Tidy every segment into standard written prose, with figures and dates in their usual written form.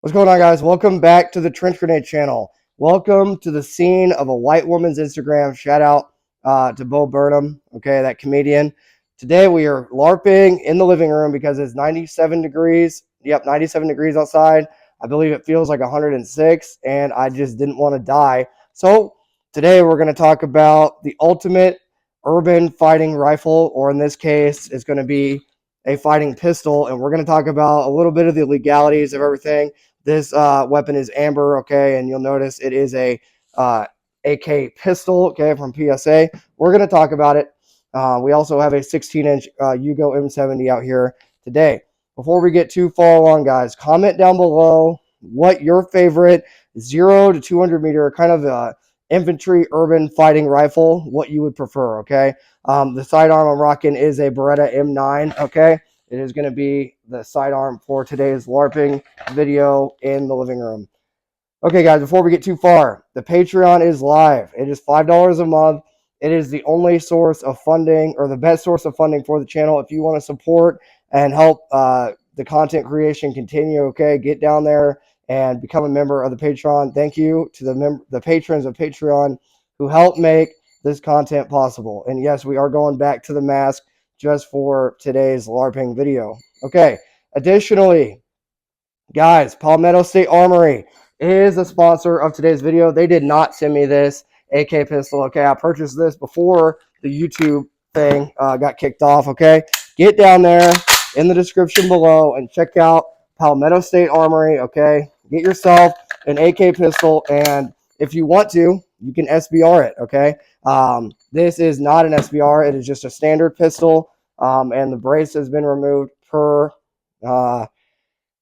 What's going on, guys? Welcome back to the Trench Grenade channel. Welcome to the scene of a white woman's Instagram. Shout out to Bo Burnham, okay, that comedian. Today we are LARPing in the living room because it's 97 degrees. Yep, 97 degrees outside. I believe it feels like 106, and I just didn't want to die. So today we're going to talk about the ultimate urban fighting rifle, or in this case, it's going to be a fighting pistol, and we're going to talk about a little bit of the legalities of everything. This weapon is amber, okay, and you'll notice it is a AK pistol, okay, from PSA. We're going to talk about it. We also have a 16-inch Yugo M70 out here today. Before we get too far along, guys, comment down below what your favorite 0 to 200 meter kind of infantry urban fighting rifle, what you would prefer, okay? The sidearm I'm rocking is a Beretta M9, okay? It is going to be the sidearm for today's LARPing video in the living room. Okay, guys, before we get too far, the Patreon is live. It is $5 a month. It is the only source of funding, or the best source of funding for the channel. If you want to support and help the content creation continue, okay, get down there and become a member of the Patreon. Thank you to the patrons of Patreon who help make this content possible. And yes, we are going back to the mask just for today's LARPing video. Okay, additionally, guys, Palmetto State Armory is a sponsor of today's video. They did not send me this AK pistol, okay? I purchased this before the YouTube thing got kicked off, okay? Get down there in the description below and check out Palmetto State Armory, okay? Get yourself an AK pistol, and if you want to, you can SBR it, okay? This is not an SBR. It is just a standard pistol, and the brace has been removed per, the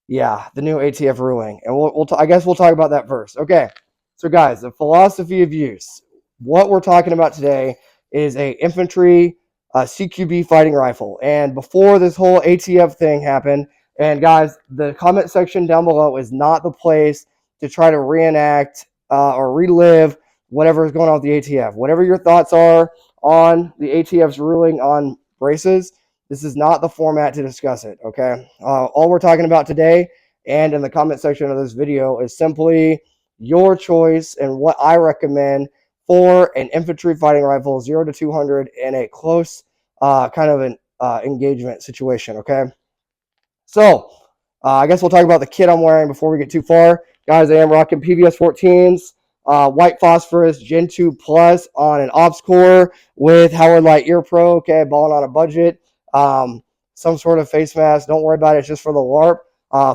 new ATF ruling. And I guess we'll talk about that first. Okay, so guys, the philosophy of use. What we're talking about today is a infantry CQB fighting rifle. And before this whole ATF thing happened, and guys, the comment section down below is not the place to try to reenact or relive whatever is going on with the ATF. Whatever your thoughts are on the ATF's ruling on braces, this is not the format to discuss it, okay? All we're talking about today and in the comment section of this video is simply your choice and what I recommend for an infantry fighting rifle 0 to 200 in a close kind of an engagement situation, okay? So, I guess we'll talk about the kit I'm wearing before we get too far. Guys, I am rocking PVS 14s, white phosphorus Gen 2 Plus on an ops core with Howard Light Ear Pro, okay, balling on a budget. Some sort of face mask, don't worry about it, it's just for the LARP.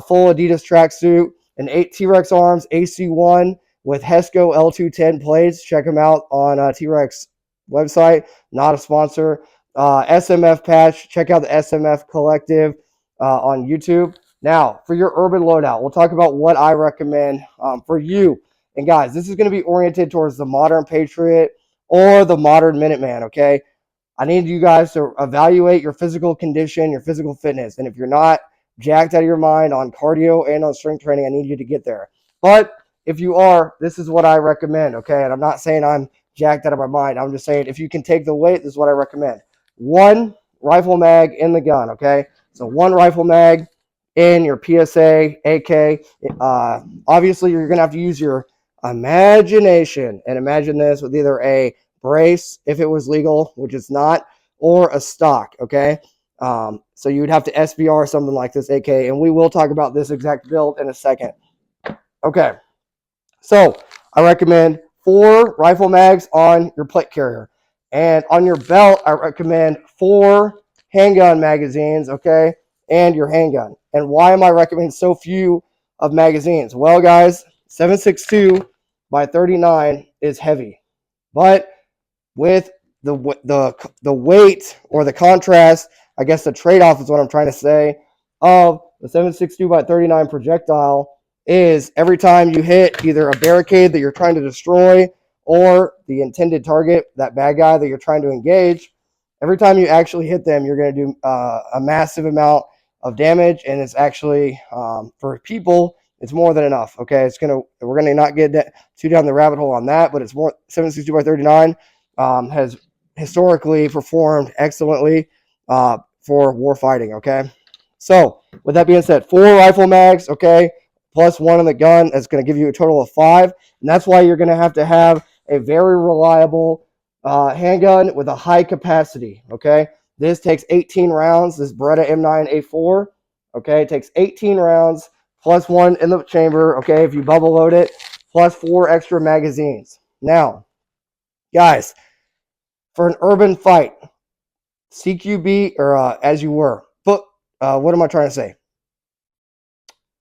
Full Adidas tracksuit, an 8 T-Rex arms AC1 with Hesco L210 plates. Check them out on T-Rex website, not a sponsor. SMF patch, check out the SMF Collective on YouTube. Now, for your urban loadout, we'll talk about what I recommend for you. And guys, this is going to be oriented towards the modern Patriot or the modern Minuteman, okay? I need you guys to evaluate your physical condition, your physical fitness. And if you're not jacked out of your mind on cardio and on strength training, I need you to get there. But if you are, this is what I recommend, okay? And I'm not saying I'm jacked out of my mind. I'm just saying if you can take the weight, this is what I recommend. One rifle mag in the gun, okay? So one rifle mag in your PSA, AK. Obviously, you're going to have to use your imagination and imagine this with either a brace if it was legal, which it's not, or a stock, okay? So you would have to SBR something like this AK, and we will talk about this exact build in a second. Okay, so I recommend 4 rifle mags on your plate carrier. And on your belt, I recommend 4 handgun magazines, okay, and your handgun. And why am I recommending so few of magazines? Well, guys, 7.62 by 39 is heavy. But with the weight or the contrast, I guess the trade-off is what I'm trying to say, of the 7.62 by 39 projectile is every time you hit either a barricade that you're trying to destroy or the intended target, that bad guy that you're trying to engage, every time you actually hit them, you're going to do a massive amount of damage, and it's actually, for people, it's more than enough, okay? We're gonna not get too down the rabbit hole on that, but it's more. 7.62 by 39 has historically performed excellently for war fighting, okay? So with that being said, 4 rifle mags, okay, plus 1 in the gun, that's going to give you a total of 5, and that's why you're going to have a very reliable handgun with a high capacity, okay? This takes 18 rounds, this Beretta M9A4, okay, it takes 18 rounds, plus 1 in the chamber, okay, if you bubble load it, plus 4 extra magazines. Now, guys, for an urban fight, CQB, or as you were, but what am I trying to say?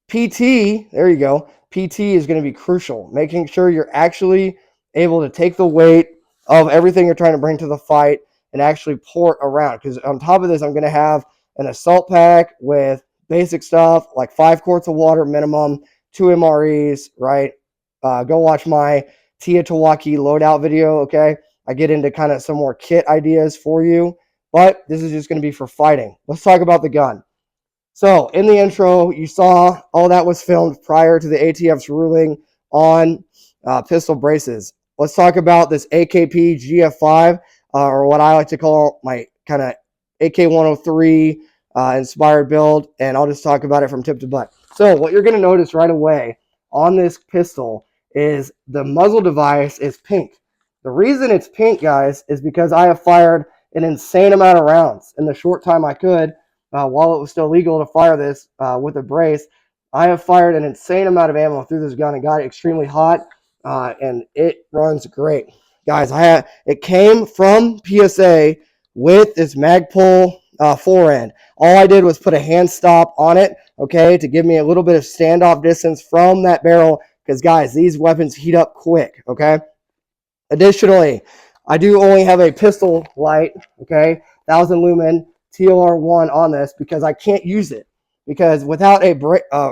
PT, there you go. PT is going to be crucial, making sure you're actually able to take the weight of everything you're trying to bring to the fight and actually pour it around. Because on top of this, I'm going to have an assault pack with basic stuff like 5 quarts of water minimum, 2 MREs, right? Go watch my Teotihuacan loadout video, okay? I get into kind of some more kit ideas for you, but this is just going to be for fighting. Let's talk about the gun. So in the intro, you saw all that was filmed prior to the ATF's ruling on pistol braces. Let's talk about this AKP GF5, or what I like to call my kind of AK-103 inspired build, and I'll just talk about it from tip to butt. So what you're going to notice right away on this pistol is the muzzle device is pink. The reason it's pink, guys, is because I have fired an insane amount of rounds in the short time I could. While it was still legal to fire this with a brace, I have fired an insane amount of ammo through this gun and got it extremely hot, and it runs great. Guys, it came from PSA with this Magpul forend. All I did was put a hand stop on it, okay, to give me a little bit of standoff distance from that barrel, because, guys, these weapons heat up quick, okay? Additionally, I do only have a pistol light, okay, 1000 lumen TLR1 on this because I can't use it. Because without a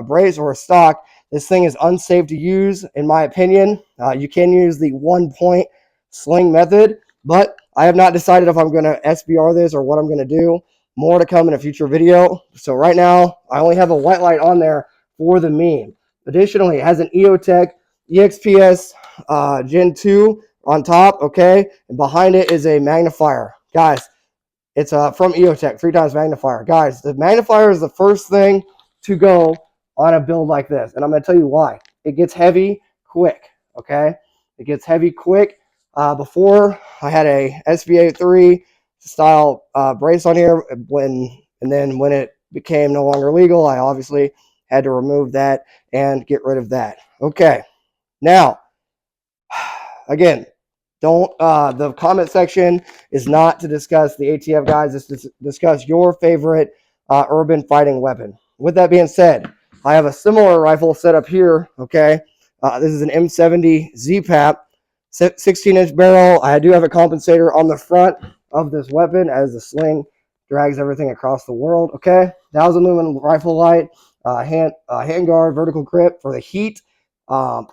brace or a stock, this thing is unsafe to use, in my opinion. You can use the 1-point sling method, but I have not decided if I'm going to SBR this or what I'm going to do. More to come in a future video. So right now, I only have a white light on there for the meme. Additionally, it has an EOTech EXPS Gen 2 on top, okay? And behind it is a magnifier. Guys, it's from EOTech, 3 times magnifier. Guys, the magnifier is the first thing to go on a build like this, and I'm going to tell you why. It gets heavy quick, okay? It gets heavy quick. Before, I had a SBA3 style brace on here, and then when it became no longer legal, I obviously had to remove that and get rid of that. Okay, now, again, the comment section is not to discuss the ATF, guys. It's to discuss your favorite urban fighting weapon. With that being said, I have a similar rifle set up here, okay? This is an M70 Z-Pap, 16-inch barrel. I do have a compensator on the front of this weapon as the sling drags everything across the world, okay? 1000 lumen rifle light, handguard, vertical grip for the heat, a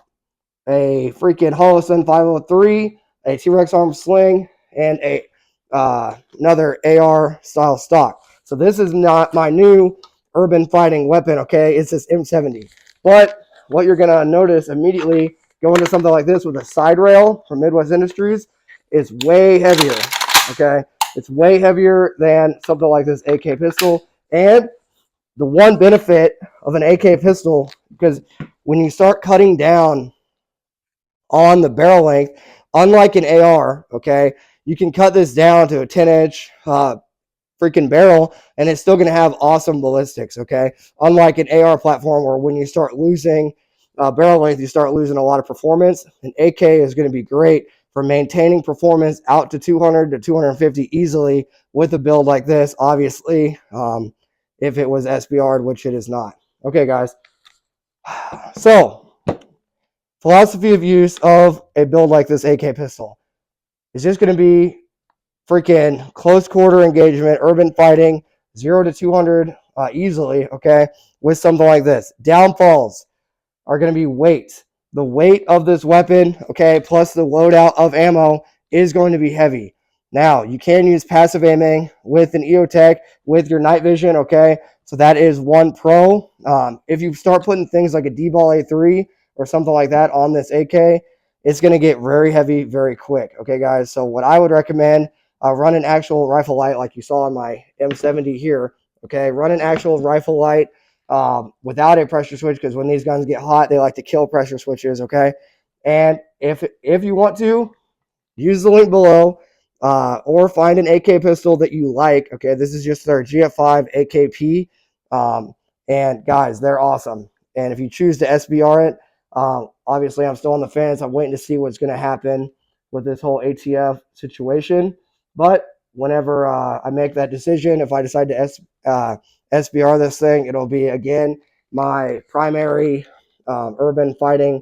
freaking Holosun 503, a T-Rex arm sling, and a another AR style stock. So this is not my new urban fighting weapon, okay? It's this M70. But what you're going to notice immediately going to something like this with a side rail from Midwest Industries is way heavier, okay? It's way heavier than something like this AK pistol. And the one benefit of an AK pistol, because when you start cutting down on the barrel length, unlike an AR, okay, you can cut this down to a 10-inch freaking barrel, and it's still going to have awesome ballistics, okay? Unlike an AR platform where when you start losing barrel length, you start losing a lot of performance. An AK is going to be great for maintaining performance out to 200 to 250 easily with a build like this, obviously, if it was SBR'd, which it is not. Okay, guys. So, philosophy of use of a build like this AK pistol is just going to be freaking close quarter engagement, urban fighting, 0 to 200 easily, okay, with something like this. Downfalls are going to be weight. The weight of this weapon, okay, plus the loadout of ammo is going to be heavy. Now, you can use passive aiming with an EOTech with your night vision, okay, so that is one pro. If you start putting things like a D-Ball A3 or something like that on this AK, it's going to get very heavy very quick, okay, guys? So what I would recommend, run an actual rifle light like you saw on my M70 here, okay? Run an actual rifle light without a pressure switch, because when these guns get hot, they like to kill pressure switches, okay? And if you want to, use the link below, or find an AK pistol that you like, okay? This is just their GF5 AKP, and guys, they're awesome. And if you choose to SBR it, obviously I'm still on the fence. I'm waiting to see what's going to happen with this whole ATF situation. But whenever I make that decision, if I decide to SBR this thing, it'll be, again, my primary urban fighting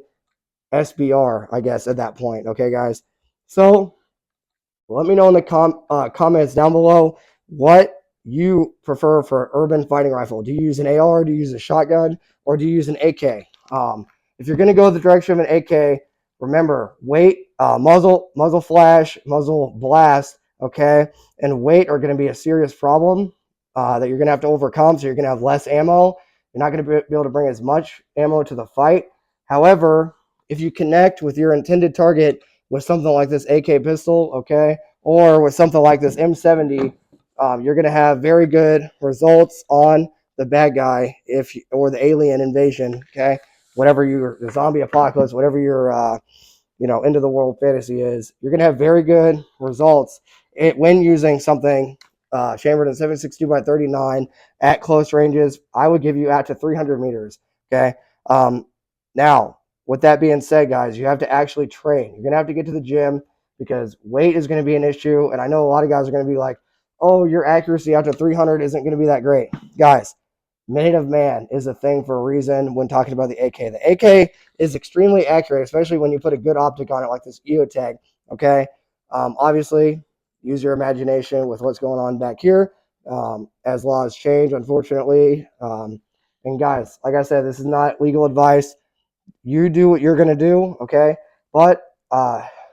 SBR, I guess, at that point. Okay, guys? So let me know in the comments down below what you prefer for an urban fighting rifle. Do you use an AR? Do you use a shotgun? Or do you use an AK? If you're going to go the direction of an AK, remember, weight, muzzle flash, muzzle blast, okay, and weight are going to be a serious problem that you're going to have to overcome. So you're going to have less ammo. You're not going to be able to bring as much ammo to the fight. However, if you connect with your intended target with something like this AK pistol, okay, or with something like this M70, you're going to have very good results on the bad guy or the alien invasion, okay, whatever the zombie apocalypse, whatever your end of the world fantasy is, you're going to have very good results when using something chambered in 7.62 by 39 at close ranges. I would give you out to 300 meters, okay? Now, with that being said, guys, you have to actually train. You're going to have to get to the gym because weight is going to be an issue. And I know a lot of guys are going to be like, oh, your accuracy out to 300 isn't going to be that great. Guys, minute of man is a thing for a reason when talking about the AK. The AK is extremely accurate, especially when you put a good optic on it like this EOTech, okay? Obviously, use your imagination with what's going on back here as laws change, unfortunately. And guys, like I said, this is not legal advice. You do what you're going to do, okay? But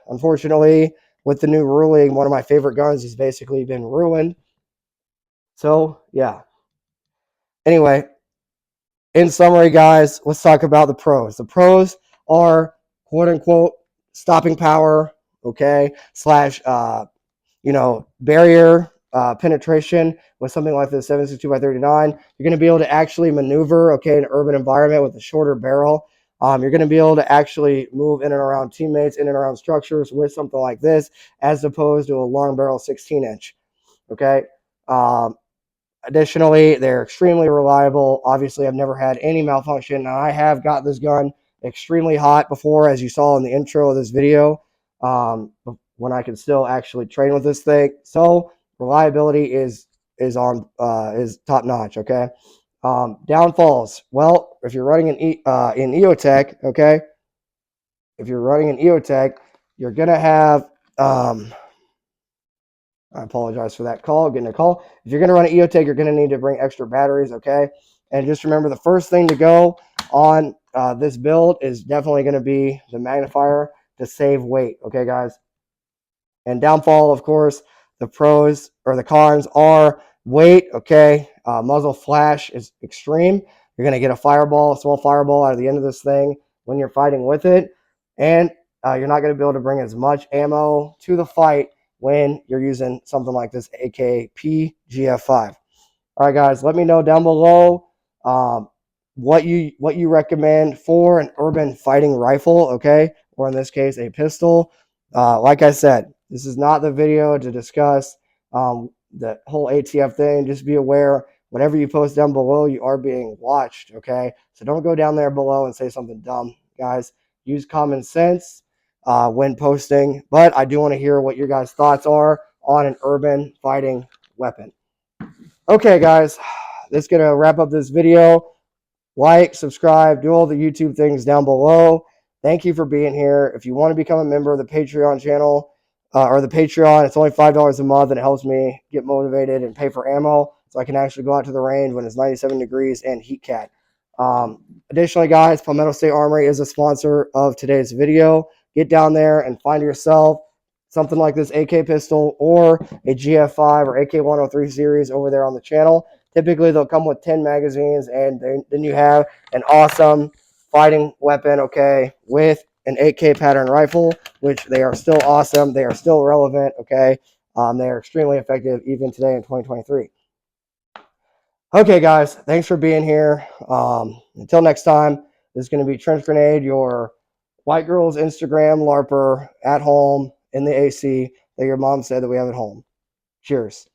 unfortunately, with the new ruling, one of my favorite guns has basically been ruined. So, yeah. Anyway, in summary, guys, let's talk about the pros. The pros are, quote unquote, stopping power, okay, slash, barrier penetration with something like the 7.62 by 39. You're going to be able to actually maneuver, okay, in an urban environment with a shorter barrel. You're going to be able to actually move in and around teammates, in and around structures with something like this, as opposed to a long barrel 16-inch, okay? Additionally, they're extremely reliable. Obviously, I've never had any malfunction, and I have got this gun extremely hot before, as you saw in the intro of this video, when I can still actually train with this thing. So reliability is top notch. Okay. Downfalls. Well, if you're running in EOTech, okay, if you're running an EOTech, you're gonna have I apologize for that call, getting a call. If you're going to run an EOTech, you're going to need to bring extra batteries, okay? And just remember, the first thing to go on this build is definitely going to be the magnifier to save weight, okay, guys? And downfall, of course, The pros or the cons are weight, okay? Muzzle flash is extreme. You're going to get a small fireball out of the end of this thing when you're fighting with it. And you're not going to be able to bring as much ammo to the fight when you're using something like this AKP GF5. All right, guys, let me know down below what you recommend for an urban fighting rifle, okay? Or in this case, a pistol. Like I said, this is not the video to discuss the whole ATF thing. Just be aware, whatever you post down below, you are being watched, okay? So don't go down there below and say something dumb, guys. Use common sense when posting. But I do want to hear what your guys' thoughts are on an urban fighting weapon. Okay, guys, that's going to wrap up this video. Like, subscribe, do all the YouTube things down below. Thank you for being here. If you want to become a member of the Patreon channel or the Patreon, it's only $5 a month, and it helps me get motivated and pay for ammo so I can actually go out to the range when it's 97 degrees and heat cat. Additionally, guys, Palmetto State Armory is a sponsor of today's video. Get down there and find yourself something like this AK pistol or a GF5 or AK103 series over there on the channel. Typically, they'll come with 10 magazines, and then you have an awesome fighting weapon, okay, with an 8K pattern rifle, which they are still awesome. They are still relevant, okay. They are extremely effective even today in 2023. Okay, guys, thanks for being here. Until next time, this is going to be Trench Grenade, your white girl's Instagram LARPer at home in the AC that your mom said that we have at home. Cheers.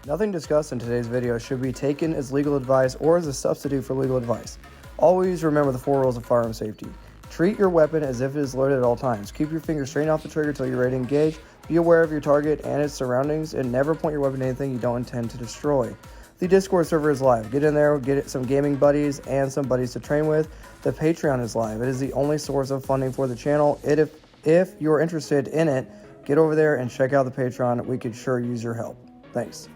Nothing discussed in today's video should be taken as legal advice or as a substitute for legal advice. Always remember the 4 rules of firearm safety. Treat your weapon as if it is loaded at all times. Keep your finger straight off the trigger until you're ready to engage. Be aware of your target and its surroundings, and never point your weapon to anything you don't intend to destroy. The Discord server is live. Get in there, get some gaming buddies and some buddies to train with. The Patreon is live. It is the only source of funding for the channel. If you're interested in it, get over there and check out the Patreon. We could sure use your help. Thanks.